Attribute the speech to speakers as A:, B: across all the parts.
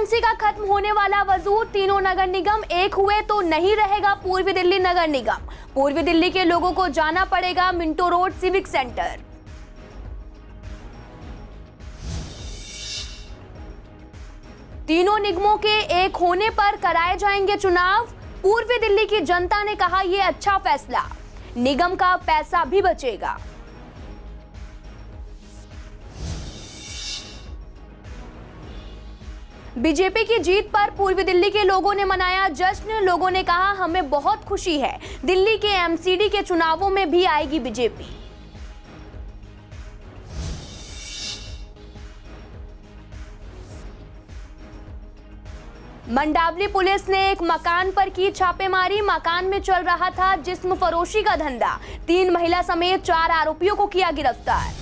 A: TMC का खत्म होने वाला वजूद, तीनों नगर निगम एक हुए तो नहीं रहेगा पूर्वी दिल्ली नगर निगम। पूर्वी दिल्ली के लोगों को जाना पड़ेगा मिंटो रोड सिविक सेंटर। तीनों निगमों के एक होने पर कराए जाएंगे चुनाव। पूर्वी दिल्ली की जनता ने कहा यह अच्छा फैसला, निगम का पैसा भी बचेगा। बीजेपी की जीत पर पूर्वी दिल्ली के लोगों ने मनाया जश्न। लोगों ने कहा हमें बहुत खुशी है, दिल्ली के एमसीडी के चुनावों में भी आएगी बीजेपी। मंडावली पुलिस ने एक मकान पर की छापेमारी। मकान में चल रहा था जिस्म फरोशी का धंधा। 3 महिला समेत 4 आरोपियों को किया गिरफ्तार।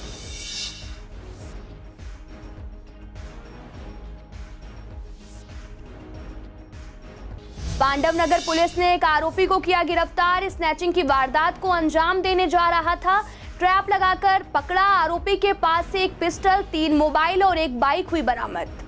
A: पांडवनगर पुलिस ने एक आरोपी को किया गिरफ्तार। स्नैचिंग की वारदात को अंजाम देने जा रहा था, ट्रैप लगाकर पकड़ा। आरोपी के पास से एक पिस्टल, 3 मोबाइल और एक बाइक हुई बरामद।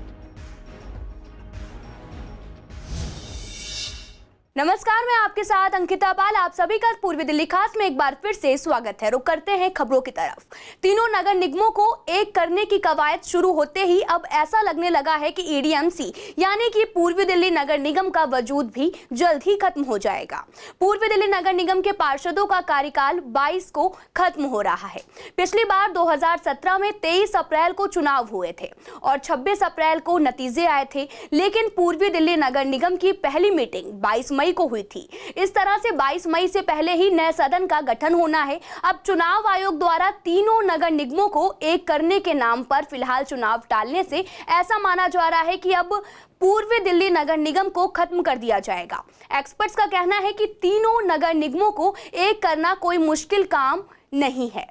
A: नमस्कार, मैं आपके साथ अंकिता पाल। आप सभी का पूर्वी दिल्ली खास में एक बार फिर से स्वागत है। रुक करते हैं खबरों की तरफ। तीनों नगर निगमों को एक करने की कवायद शुरू होते ही अब ऐसा लगने लगा है कि ईडीएमसी यानी कि पूर्वी दिल्ली नगर निगम का वजूद भी जल्द ही खत्म हो जाएगा। पूर्वी दिल्ली नगर निगम के पार्षदों का कार्यकाल 22 को खत्म हो रहा है। पिछली बार 2017 में 23 अप्रैल को चुनाव हुए थे और 26 अप्रैल को नतीजे आए थे, लेकिन पूर्वी दिल्ली नगर निगम की पहली मीटिंग 22 मई को हुई थी। इस तरह से 22 मई से पहले ही नए सदन का गठन होना है। अब चुनाव आयोग द्वारा तीनों नगर निगमों को एक करने के नाम पर फिलहाल चुनाव टालने से ऐसा माना जा रहा है कि अब पूर्वी दिल्ली नगर निगम को खत्म कर दिया जाएगा। एक्सपर्ट्स का कहना है कि तीनों नगर निगमों को एक करना कोई मुश्किल काम नहीं है।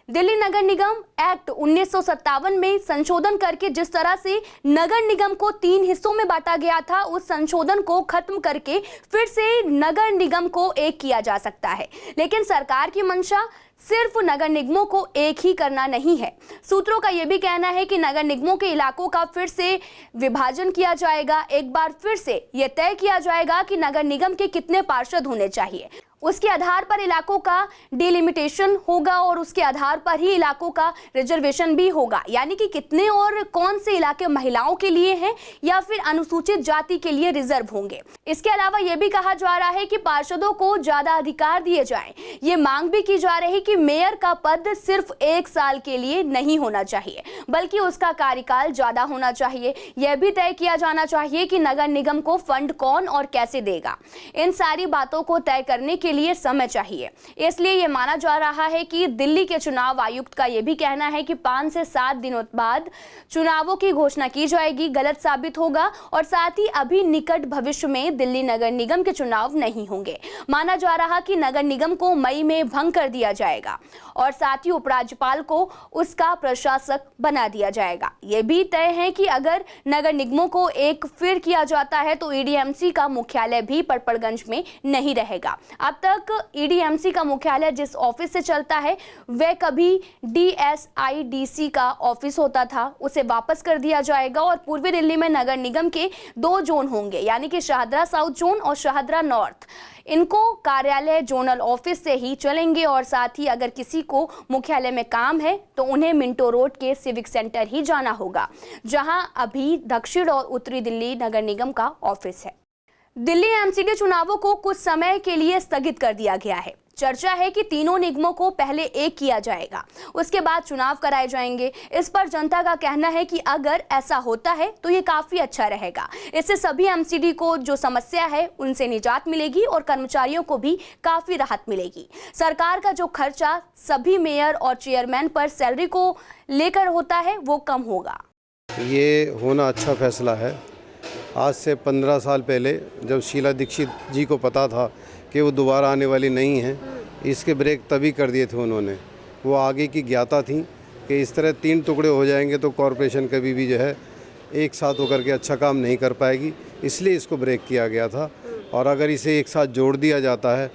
A: दिल्ली नगर निगम एक्ट 1957 में संशोधन करके जिस तरह से नगर निगम को 3 हिस्सों में बांटा गया था, उस संशोधन को खत्म करके फिर से नगर निगम को एक किया जा सकता है। लेकिन सरकार की मंशा सिर्फ नगर निगमों को एक ही करना नहीं है। सूत्रों का यह भी कहना है कि नगर निगमों के इलाकों का फिर से विभाजन किया जाएगा। एक बार फिर से यह तय किया जाएगा कि नगर निगम के कितने पार्षद होने चाहिए। उसके आधार पर इलाकों का डिलिमिटेशन होगा और उसके आधार पर ही इलाकों का रिजर्वेशन भी होगा, यानी कि कितने और कौन से इलाके महिलाओं के लिए हैं या फिर अनुसूचित जाति के लिए रिजर्व होंगे। इसके अलावा यह भी कहा जा रहा है कि पार्षदों को ज्यादा अधिकार दिए जाएं। ये मांग भी की जा रही है कि मेयर का पद सिर्फ 1 साल के लिए नहीं होना चाहिए, बल्कि उसका कार्यकाल ज्यादा होना चाहिए। यह भी तय किया जाना चाहिए कि नगर निगम को फंड कौन और कैसे देगा। इन सारी बातों को तय करने के लिए समय चाहिए। इसलिए यह माना जा रहा है कि दिल्ली के चुनाव आयुक्त का यह भी कहना है कि 5 से 7 दिनों बाद चुनावों की घोषणा की जाएगी। गलत साबित होगा और साथ ही अभी निकट भविष्य में दिल्ली नगर निगम के चुनाव नहीं होंगे। माना जा रहा कि नगर निगम को मई में भंग कर दिया जाएगा और साथ ही उपराज्यपाल को उसका प्रशासक बना दिया जाएगा। यह भी तय है कि अगर नगर निगमों को एक फिर किया जाता है तो ईडीएमसी का मुख्यालय भी पड़पड़गंज में नहीं रहेगा। अब तक ईडीएमसी का मुख्यालय जिस ऑफिस से चलता है वह कभी डीएसआईडीसी का ऑफिस होता था, उसे वापस कर दिया जाएगा और पूर्वी दिल्ली में नगर निगम के 2 जोन होंगे, यानी कि शाहदरा साउथ जोन और शाहदरा नॉर्थ। इनको कार्यालय जोनल ऑफिस से ही चलेंगे और साथ ही अगर किसी को मुख्यालय में काम है तो उन्हें मिंटो रोड के सिविक सेंटर ही जाना होगा, जहां अभी दक्षिण और उत्तरी दिल्ली नगर निगम का ऑफिस है। दिल्ली एमसीडी चुनावों को कुछ समय के लिए स्थगित कर दिया गया है। चर्चा है कि तीनों निगमों को पहले एक किया जाएगा, उसके बाद चुनाव कराए जाएंगे। इस पर जनता का कहना है कि अगर ऐसा होता है तो ये काफी अच्छा रहेगा। इससे सभी एमसीडी को जो समस्या है उनसे निजात मिलेगी और कर्मचारियों को भी काफी राहत मिलेगी। सरकार का जो खर्चा सभी मेयर और चेयरमैन पर सैलरी को लेकर होता है वो कम होगा।
B: ये होना अच्छा फैसला है। आज से 15 साल पहले जब शीला दीक्षित जी को पता था कि वो दोबारा आने वाली नहीं है, इसके ब्रेक तभी कर दिए थे उन्होंने। वो आगे की ज्ञाता थी कि इस तरह 3 टुकड़े हो जाएंगे तो कॉरपोरेशन कभी भी जो है एक साथ होकर के अच्छा काम नहीं कर पाएगी, इसलिए इसको ब्रेक किया गया था। और अगर इसे एक साथ जोड़ दिया जाता है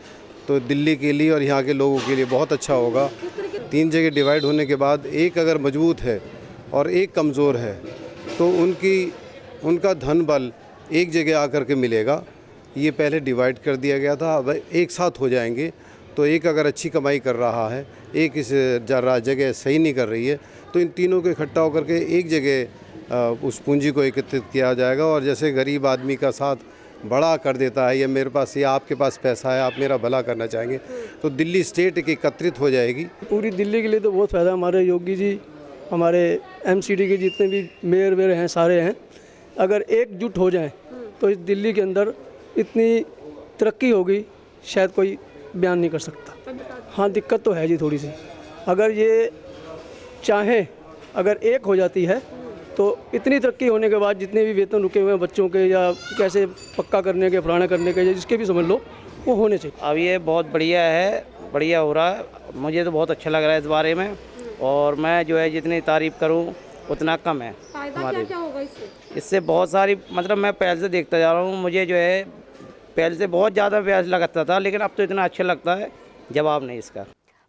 B: तो दिल्ली के लिए और यहाँ के लोगों के लिए बहुत अच्छा होगा। 3 जगह डिवाइड होने के बाद एक अगर मजबूत है और एक कमज़ोर है तो उनकी उनका धन बल एक जगह आकर के मिलेगा। ये पहले डिवाइड कर दिया गया था, अब एक साथ हो जाएंगे। तो एक अगर अच्छी कमाई कर रहा है, एक इस जगह सही नहीं कर रही है, तो इन तीनों को इकट्ठा होकर के एक जगह उस पूंजी को एकत्रित किया जाएगा। और जैसे गरीब आदमी का साथ बड़ा कर देता है, या मेरे पास या आपके पास पैसा है, आप मेरा भला करना चाहेंगे, तो दिल्ली स्टेट एक एकत्रित हो जाएगी।
C: पूरी दिल्ली के लिए तो बहुत फ़ायदा। हमारे योगी जी, हमारे एमसीडी के जितने भी मेयर वेयर हैं सारे हैं, अगर एकजुट हो जाएं तो इस दिल्ली के अंदर इतनी तरक्की होगी शायद कोई बयान नहीं कर सकता। हाँ, दिक्कत तो है जी थोड़ी सी। अगर ये चाहें, अगर एक हो जाती है तो इतनी तरक्की होने के बाद जितने भी वेतन रुके हुए हैं बच्चों के, या कैसे पक्का करने के, फलाना करने के, या जिसके भी समझ लो, वो होने चाहिए।
D: अब ये बहुत बढ़िया है, बढ़िया हो रहा है। मुझे तो बहुत अच्छा लग रहा है इस बारे में, और मैं जो है जितनी तारीफ़ करूं उतना कम है। हमारे क्या होगा इससे बहुत सारी, मतलब मैं पहले से देखता जा रहा हूँ, मुझे जो है पहले से बहुत ज़्यादा प्यास लगता था, लेकिन अब तो इतना अच्छा लगता है, जवाब नहीं इसका।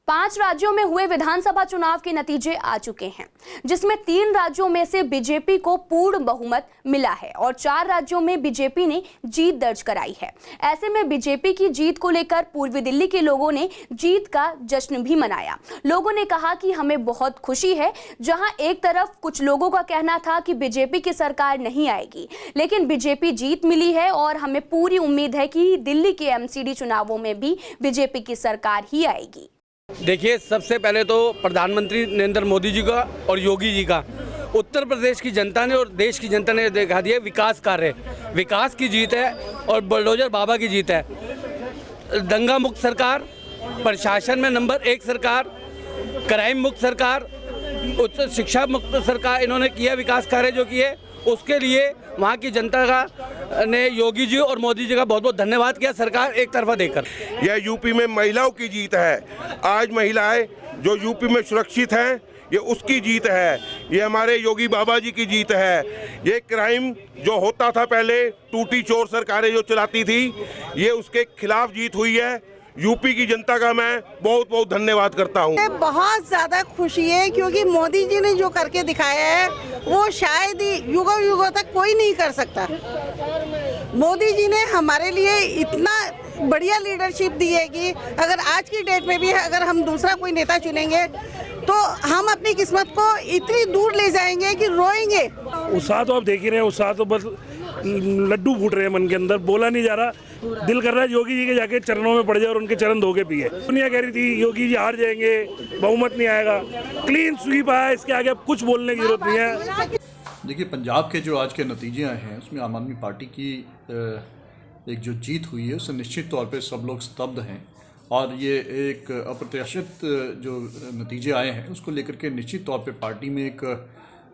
A: 5 राज्यों में हुए विधानसभा चुनाव के नतीजे आ चुके हैं, जिसमें 3 राज्यों में से बीजेपी को पूर्ण बहुमत मिला है और 4 राज्यों में बीजेपी ने जीत दर्ज कराई है। ऐसे में बीजेपी की जीत को लेकर पूर्वी दिल्ली के लोगों ने जीत का जश्न भी मनाया। लोगों ने कहा कि हमें बहुत खुशी है। जहां एक तरफ कुछ लोगों का कहना था कि बीजेपी की सरकार नहीं आएगी, लेकिन बीजेपी जीत मिली है और हमें पूरी उम्मीद है कि दिल्ली के एमसीडी चुनावों में भी बीजेपी की सरकार ही आएगी।
E: देखिए, सबसे पहले तो प्रधानमंत्री नरेंद्र मोदी जी का और योगी जी का, उत्तर प्रदेश की जनता ने और देश की जनता ने दिखा दिया विकास कार्य। विकास की जीत है और बुलडोजर बाबा की जीत है। दंगा मुक्त सरकार, प्रशासन में नंबर 1 सरकार, क्राइम मुक्त सरकार, उच्च शिक्षा मुक्त सरकार, इन्होंने किया विकास कार्य जो किए, उसके लिए वहाँ की जनता का ने योगी जी और मोदी जी का बहुत बहुत धन्यवाद किया, सरकार एक तरफा देकर।
F: यह यूपी में महिलाओं की जीत है। आज महिलाएं जो यूपी में सुरक्षित हैं, ये उसकी जीत है। ये हमारे योगी बाबा जी की जीत है। ये क्राइम जो होता था पहले, टूटी चोर सरकारें जो चलाती थी, ये उसके खिलाफ जीत हुई है। यूपी की जनता का मैं बहुत बहुत धन्यवाद करता हूँ।
G: बहुत ज़्यादा खुशी है, क्योंकि मोदी जी ने जो करके दिखाया है वो शायद ही युगों युगों तक कोई नहीं कर सकता। मोदी जी ने हमारे लिए इतना बढ़िया लीडरशिप दी है कि अगर आज की डेट में भी अगर हम दूसरा कोई नेता चुनेंगे तो हम अपनी किस्मत को इतनी दूर ले जाएंगे कि रोएंगे।
H: उत्साह तो आप देख ही रहे हैं, उत्साह तो बस लड्डू फूट रहे हैं मन के अंदर, बोला नहीं जा रहा। दिल कर रहा है योगी जी के जाके चरणों में पड़ जाए और उनके चरण धो के पिए। दुनिया कह रही थी योगी जी हार जाएंगे, बहुमत नहीं आएगा, क्लीन स्वीप आया, इसके आगे अब कुछ बोलने की जरूरत नहीं है।
I: देखिए, पंजाब के जो आज के नतीजे आए हैं उसमें आम आदमी पार्टी की एक जो जीत हुई है उससे निश्चित तौर पे सब लोग स्तब्ध हैं, और ये एक अप्रत्याशित जो नतीजे आए हैं उसको लेकर के निश्चित तौर पे पार्टी में एक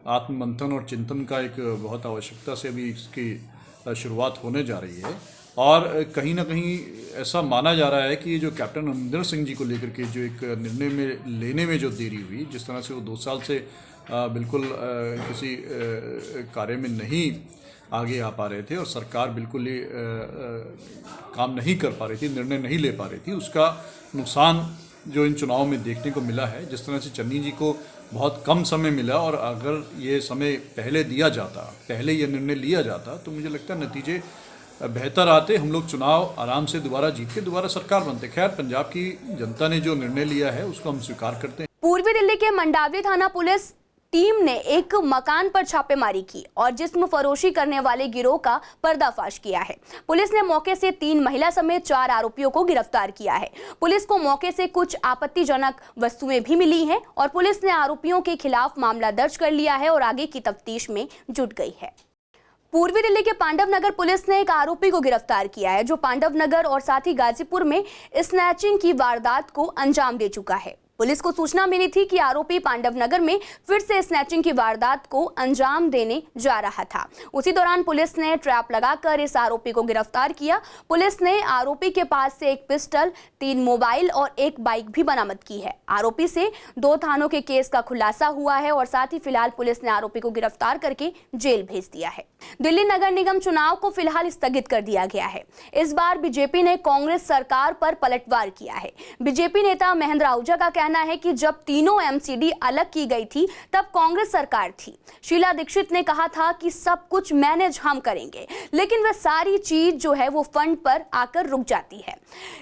I: आत्ममंथन और चिंतन का एक बहुत आवश्यकता से अभी इसकी शुरुआत होने जा रही है। और कहीं ना कहीं ऐसा माना जा रहा है कि ये जो कैप्टन अमरिंदर सिंह जी को लेकर के जो एक निर्णय में लेने में जो देरी हुई, जिस तरह से वो 2 साल से बिल्कुल किसी कार्य में नहीं आगे आ पा रहे थे और सरकार बिल्कुल ही काम नहीं कर पा रही थी, निर्णय नहीं ले पा रही थी, उसका नुकसान जो इन चुनावों में देखने को मिला है। जिस तरह से चन्नी जी को बहुत कम समय मिला, और अगर ये समय पहले दिया जाता, पहले ये निर्णय लिया जाता, तो मुझे लगता है नतीजे बेहतर आते, हम लोग चुनाव आराम से दोबारा जीत के दोबारा सरकार बनते। खैर, पंजाब की जनता ने जो निर्णय लिया है उसको हम स्वीकार करते हैं।
A: पूर्वी दिल्ली के मंडावी थाना पुलिस टीम ने एक मकान पर छापेमारी की और जिस्म फरोशी करने वाले गिरोह का पर्दाफाश किया है। पुलिस ने मौके से 3 महिला समेत 4 आरोपियों को गिरफ्तार किया है। पुलिस को मौके से कुछ आपत्तिजनक वस्तुएं भी मिली हैं और पुलिस ने आरोपियों के खिलाफ मामला दर्ज कर लिया है और आगे की तफ्तीश में जुट गई है। पूर्वी दिल्ली के पांडव नगर पुलिस ने एक आरोपी को गिरफ्तार किया है जो पांडव नगर और साथ ही गाजीपुर में स्नैचिंग की वारदात को अंजाम दे चुका है। पुलिस को सूचना मिली थी कि आरोपी पांडव नगर में फिर से स्नैचिंग की वारदात को अंजाम देने जा रहा था। उसी दौरान पुलिस ने ट्रैप लगाकर इस आरोपी को गिरफ्तार किया। पुलिस ने आरोपी के पास से 1 पिस्टल, 3 मोबाइल और 1 बाइक भी बरामद की है। आरोपी से 2 थानों के केस का खुलासा हुआ है और साथ ही फिलहाल पुलिस ने आरोपी को गिरफ्तार करके जेल भेज दिया है। दिल्ली नगर निगम चुनाव को फिलहाल स्थगित कर दिया गया है। इस बार बीजेपी ने कांग्रेस सरकार पर पलटवार किया है। बीजेपी नेता महेंद्र आहूजा का कहना है कि जब तीनों एमसीडी अलग की गई थी तब कांग्रेस सरकार थी। शीला दीक्षित ने कहा था कि सब कुछ मैनेज हम करेंगे, लेकिन वह सारी चीज जो है वो फंड पर आकर रुक जाती है।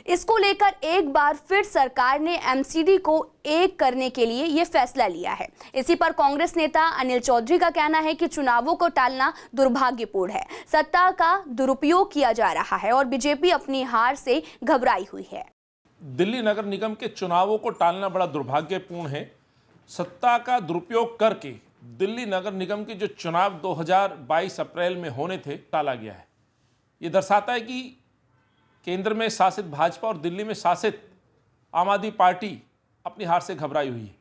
A: इसको लेकर एक बार फिर सरकार ने एमसीडी को एक करने के लिए ये फैसला लिया है। इसी पर कांग्रेस नेता अनिल चौधरी का कहना है कि चुनावों को टालना दुर्भाग्यपूर्ण है, सत्ता का दुरुपयोग किया जा रहा है और बीजेपी अपनी हार से घबराई हुई है।
J: दिल्ली नगर निगम के चुनावों को टालना बड़ा दुर्भाग्यपूर्ण है। सत्ता का दुरुपयोग करके दिल्ली नगर निगम के जो चुनाव 2022 अप्रैल में होने थे टाला गया है। ये दर्शाता है कि केंद्र में शासित भाजपा और दिल्ली में शासित आम आदमी पार्टी अपनी हार से घबराई हुई है।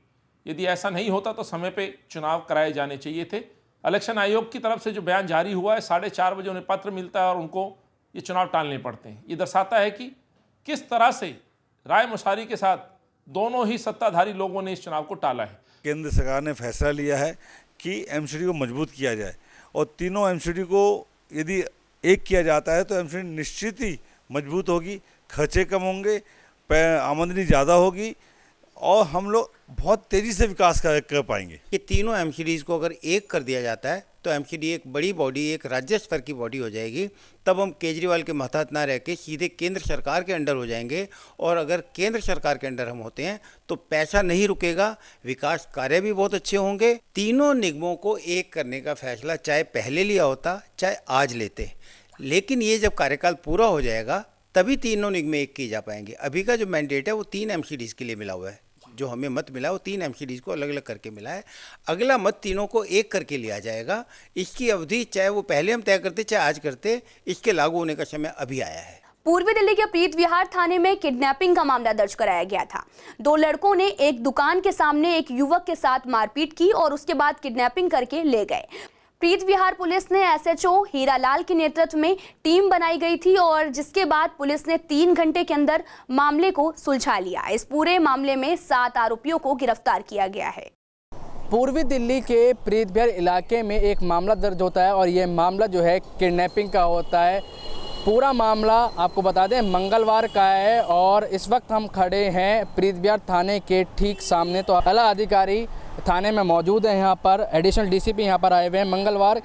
J: यदि ऐसा नहीं होता तो समय पे चुनाव कराए जाने चाहिए थे। इलेक्शन आयोग की तरफ से जो बयान जारी हुआ है, 4:30 बजे उन्हें पत्र मिलता है और उनको ये चुनाव टालने पड़ते हैं। ये दर्शाता है कि किस तरह से राय मुशारी के साथ दोनों ही सत्ताधारी लोगों ने इस चुनाव को टाला है।
K: केंद्र सरकार ने फैसला लिया है कि एमसीडी को मजबूत किया जाए और तीनों एमसीडी को यदि एक किया जाता है तो एमसीडी निश्चित ही मजबूत होगी, खर्चे कम होंगे, आमदनी ज़्यादा होगी और हम लोग बहुत तेज़ी से विकास कर पाएंगे।
L: ये तीनों एमसीडीज़ को अगर एक कर दिया जाता है तो एमसीडी एक बड़ी बॉडी, एक राज्य स्तर की बॉडी हो जाएगी। तब हम केजरीवाल के महतात ना रह के सीधे केंद्र सरकार के अंडर हो जाएंगे और अगर केंद्र सरकार के अंडर हम होते हैं तो पैसा नहीं रुकेगा, विकास कार्य भी बहुत अच्छे होंगे। तीनों निगमों को एक करने का फैसला चाहे पहले लिया होता चाहे आज लेते, लेकिन ये जब कार्यकाल पूरा हो जाएगा तभी तीनों निगम एक की जा पाएंगे। अभी का जो मैंडेट है वो 3 एमसीडीज़ के लिए मिला हुआ है। जो हमें मत मिला वो 3 एमसीडीज़ को अलग अलग करके मिला है। अगला मत तीनों को एक करके लिया जाएगा। इसकी अवधि चाहे वो पहले हम तय करते चाहे आज करते, इसके लागू होने का समय अभी आया है।
A: पूर्वी दिल्ली के प्रीत विहार थाने में किडनैपिंग का मामला दर्ज कराया गया था। 2 लड़कों ने एक दुकान के सामने एक युवक के साथ मारपीट की और उसके बाद किडनैपिंग करके ले गए। प्रीत विहार पुलिस ने एसएचओ हीरालाल के नेतृत्व में टीम बनाई गई थी और जिसके बाद पुलिस ने 3 घंटे के अंदर मामले को सुलझा लिया। इस पूरे मामले में 7 आरोपियों को गिरफ्तार किया गया है।
M: पूर्वी दिल्ली के प्रीत विहार इलाके में एक मामला दर्ज होता है और ये मामला जो है किडनैपिंग का होता है। पूरा मामला आपको बता दें मंगलवार का है और इस वक्त हम खड़े हैं प्रीत विहार थाने के ठीक सामने। तो आला अधिकारी थाने में मौजूद है, यहाँ पर एडिशनल डीसीपी यहाँ पर आए हुए हैं। मंगलवार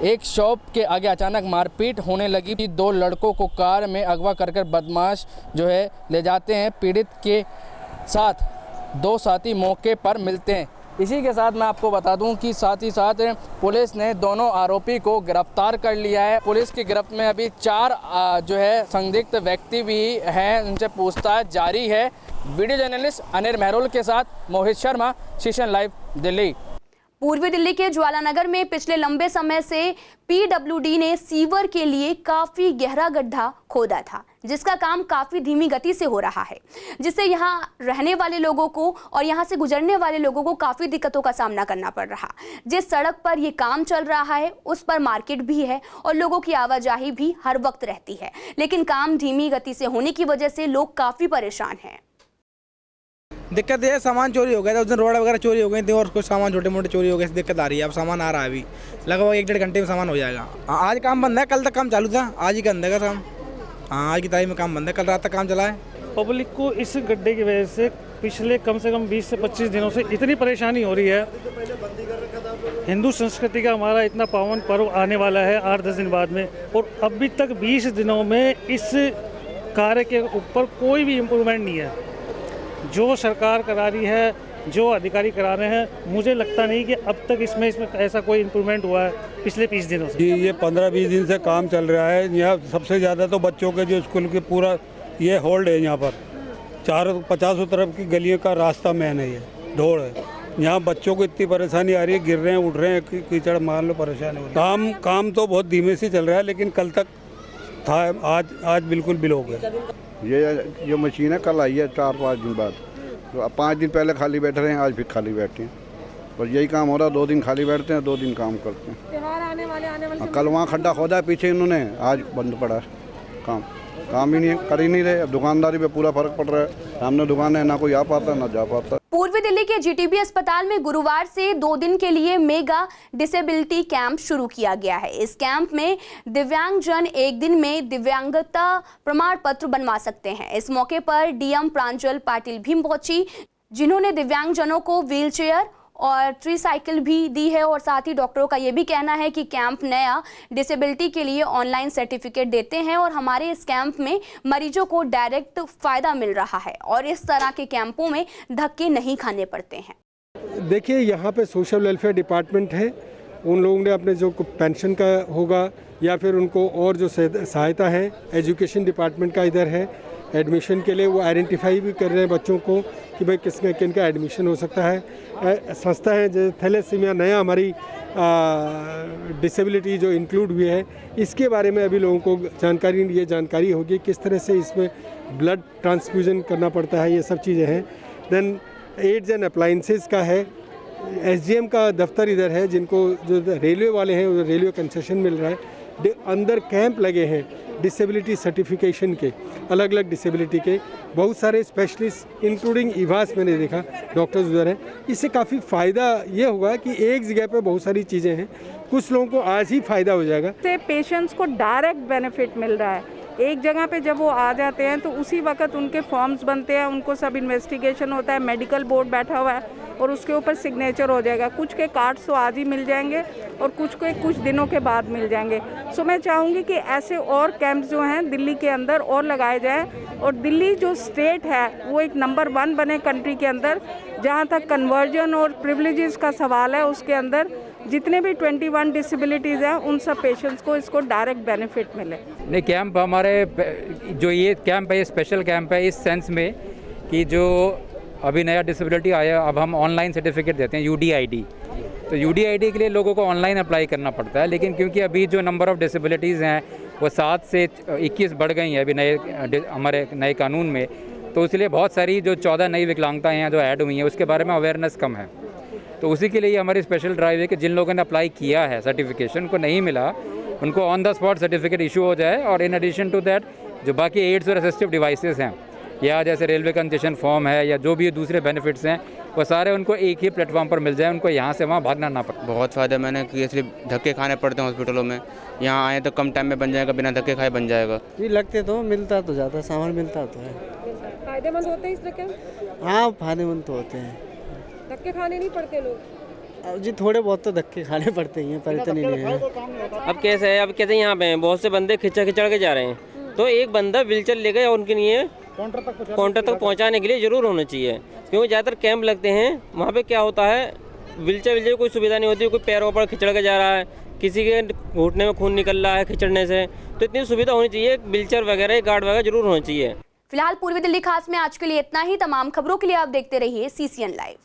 M: एक शॉप के आगे अचानक मारपीट होने लगी। 2 लड़कों को कार में अगवा कर बदमाश जो है ले जाते हैं। पीड़ित के साथ 2 साथी मौके पर मिलते हैं। इसी के साथ मैं आपको बता दूं कि साथ ही साथ पुलिस ने दोनों आरोपी को गिरफ्तार कर लिया है। पुलिस की गिरफ्त में अभी 4 जो है संदिग्ध व्यक्ति भी हैं, उनसे पूछताछ जारी है। वीडियो जर्नलिस्ट अनिल मेहरोल के साथ मोहित शर्मा, सीशन लाइव, दिल्ली।
A: पूर्वी दिल्ली के ज्वालानगर में पिछले लंबे समय से पीडब्ल्यूडी ने सीवर के लिए काफी गहरा गड्ढा खोदा था, जिसका काम काफी धीमी गति से हो रहा है, जिससे यहां रहने वाले लोगों को और यहां से गुजरने वाले लोगों को काफी दिक्कतों का सामना करना पड़ रहा। जिस सड़क पर ये काम चल रहा है उस पर मार्केट भी है और लोगों की आवाजाही भी हर वक्त रहती है, लेकिन काम धीमी गति से होने की वजह से लोग काफी परेशान हैं।
N: दिक्कत ये है, सामान चोरी हो गया था उस दिन, रोड वगैरह चोरी हो गई थी और कुछ सामान छोटे मोटे चोरी हो गए, दिक्कत आ रही है। अब सामान आ रहा है, अभी लगभग 1-1.5 घंटे में सामान हो जाएगा। आज काम बंद है, कल तक काम चालू था, आज ही बंद है काम। हाँ, आज की तारीख में काम बंद है, कल रात तक काम चला है।
O: पब्लिक को इस गड्ढे की वजह से पिछले कम से कम 20 से 25 दिनों से इतनी परेशानी हो रही है। हिंदू संस्कृति का हमारा इतना पावन पर्व आने वाला है 8-10 दिन बाद में, और अभी तक 20 दिनों में इस कार्य के ऊपर कोई भी इम्प्रूवमेंट नहीं है। जो सरकार करा रही है, जो अधिकारी करा रहे हैं, मुझे लगता नहीं कि अब तक इसमें ऐसा कोई इम्प्रूवमेंट हुआ है पिछले 20 दिनों से।
P: ये 15-20 दिन से काम चल रहा है। यहाँ सबसे ज़्यादा तो बच्चों के जो स्कूल के पूरा ये होल्ड है। यहाँ पर 50 तरफ की गलियों का रास्ता मेन है, ये ढोड़ है। यहाँ बच्चों को इतनी परेशानी आ रही है, गिर रहे हैं, उठ रहे हैं, कीचड़ मान लो, परेशानी हो रही है। काम तो बहुत धीमे से चल रहा है, लेकिन कल तक था, आज बिल्कुल बिलो हो गया।
B: ये मशीन है, कल आई है 4-5 दिन बाद। तो 5 दिन पहले खाली बैठे रहे हैं, आज फिर खाली बैठे हैं। और यही काम हो रहा है, 2 दिन खाली बैठते हैं, 2 दिन काम करते हैं।
N: त्योहार आने वाले
B: कल वहाँ खड्डा खोदा है पीछे इन्होंने, आज बंद पड़ा है काम ही नहीं कर ही नहीं रहे। दुकानदारी पे पूरा फर्क पड़ रहा है। सामने दुकान है, ना कोई आ पाता ना जा पाता।
A: पूर्वी दिल्ली के जीटीबी अस्पताल में गुरुवार से 2 दिन के लिए मेगा डिसेबिलिटी कैंप शुरू किया गया है। इस कैंप में दिव्यांगजन 1 दिन में दिव्यांगता प्रमाण पत्र बनवा सकते हैं। इस मौके पर डीएम प्रांजल पाटिल भी पहुंची, जिन्होंने दिव्यांगजनों को व्हीलचेयर और ट्रीसाइकिल भी दी है। और साथ ही डॉक्टरों का ये भी कहना है कि कैंप नया डिसेबिलिटी के लिए ऑनलाइन सर्टिफिकेट देते हैं और हमारे इस कैंप में मरीजों को डायरेक्ट फ़ायदा मिल रहा है और इस तरह के कैंपों में धक्के नहीं खाने पड़ते हैं।
Q: देखिए, यहाँ पे सोशल वेलफेयर डिपार्टमेंट है, उन लोगों ने अपने जो पेंशन का होगा या फिर उनको और जो सहायता है, एजुकेशन डिपार्टमेंट का इधर है, एडमिशन के लिए वो आइडेंटिफाई भी कर रहे हैं बच्चों को कि भाई किसमें किन का एडमिशन हो सकता है। संस्था है जैसे थैलेसीमिया, नया हमारी डिसेबिलिटी जो इंक्लूड हुई है, इसके बारे में अभी लोगों को जानकारी होगी किस तरह से इसमें ब्लड ट्रांसफ्यूजन करना पड़ता है, ये सब चीज़ें हैं। देन एड्स एंड अप्लाइंसेस का है, एसडीएम का दफ्तर इधर है, जिनको जो रेलवे वाले हैं वो रेलवे कंसेशन मिल रहा है। अंदर कैंप लगे हैं डिसेबिलिटी सर्टिफिकेशन के, अलग अलग डिसेबिलिटी के, बहुत सारे स्पेशलिस्ट इंक्लूडिंग इवास मैंने देखा डॉक्टर्स उधर हैं। इससे काफ़ी फ़ायदा ये होगा कि एक जगह पे बहुत सारी चीज़ें हैं, कुछ लोगों को आज ही फ़ायदा हो जाएगा।
R: से पेशेंट्स को डायरेक्ट बेनिफिट मिल रहा है। एक जगह पे जब वो आ जाते हैं तो उसी वक्त उनके फॉर्म्स बनते हैं, उनको सब इन्वेस्टिगेशन होता है, मेडिकल बोर्ड बैठा हुआ है और उसके ऊपर सिग्नेचर हो जाएगा। कुछ के कार्ड्स तो आज ही मिल जाएंगे और कुछ के कुछ दिनों के बाद मिल जाएंगे। सो मैं चाहूँगी कि ऐसे और कैंप्स जो हैं दिल्ली के अंदर और लगाए जाएं और दिल्ली जो स्टेट है वो एक नंबर 1 बने कंट्री के अंदर। जहाँ तक कन्वर्जन और प्रिविलेजेस का सवाल है, उसके अंदर जितने भी 21 डिसेबिलिटीज़ हैं उन सब पेशेंट्स को इसको डायरेक्ट बेनिफिट मिले।
S: नहीं, कैंप हमारे जो ये कैंप है, ये स्पेशल कैंप है इस सेंस में कि जो अभी नया डिसेबिलिटी आया, अब हम ऑनलाइन सर्टिफिकेट देते हैं UDID। तो UDID के लिए लोगों को ऑनलाइन अप्लाई करना पड़ता है, लेकिन क्योंकि अभी जो नंबर ऑफ़ डिसेबिलिटीज़ हैं वो 7 से 21 बढ़ गई हैं अभी हमारे नए कानून में, तो इसलिए बहुत सारी जो 14 नई विकलांगताएँ हैं जो ऐड हुई हैं उसके बारे में अवेयरनेस कम है। तो उसी के लिए हमारी स्पेशल ड्राइव है कि जिन लोगों ने अप्लाई किया है सर्टिफिकेशन को नहीं मिला, उनको on the spot certificate issue हो जाए। और इन एडिशन टू दैट जो बाकी एड्स और असिस्टिव डिवाइसेस हैं या जैसे रेलवे कंसेशन फॉर्म है या जो भी दूसरे बेनिफिट्स हैं, वो सारे उनको एक ही प्लेटफॉर्म पर मिल जाए, उनको यहाँ से वहाँ भागना ना पड़े।
T: बहुत फ़ायदा मैंने कि इसलिए धक्के खाने पड़ते हैं हॉस्पिटलों में, यहाँ आए तो कम टाइम में बन जाएगा, बिना धक्के खाए बन जाएगा।
C: जी लगते तो मिलता तो ज़्यादा सामान मिलता तो है।
R: फायदेमंद होते हैं इस धक्के?
C: हाँ, फायदेमंद तो होते हैं।
R: धक्के खाने नहीं पड़ते लोग?
C: जी थोड़े बहुत तो धक्के खाने पड़ते हैं, पर इतने नहीं है।
U: अब कैसे है, अब कैसे यहाँ पे बहुत से बंदे खिंचा के जा रहे हैं, तो एक बंदा व्हीलचेयर लेकर उनके लिए काउंटर तक पहुँचाने के लिए ज़रूर होना चाहिए। क्योंकि ज़्यादातर कैंप लगते हैं वहाँ पे क्या होता है, व्हीलचेयर कोई सुविधा नहीं होती, कोई पैरों पर खिंचड़ के जा रहा है, किसी के घुटने में खून निकल रहा है खिंचड़ने से, तो इतनी सुविधा होनी चाहिए, व्हीलचेयर वगैरह गार्ड वगैरह जरूर होना चाहिए।
A: फिलहाल पूर्वी दिल्ली खास में आज के लिए इतना ही। तमाम खबरों के लिए आप देखते रहिए CCN लाइव।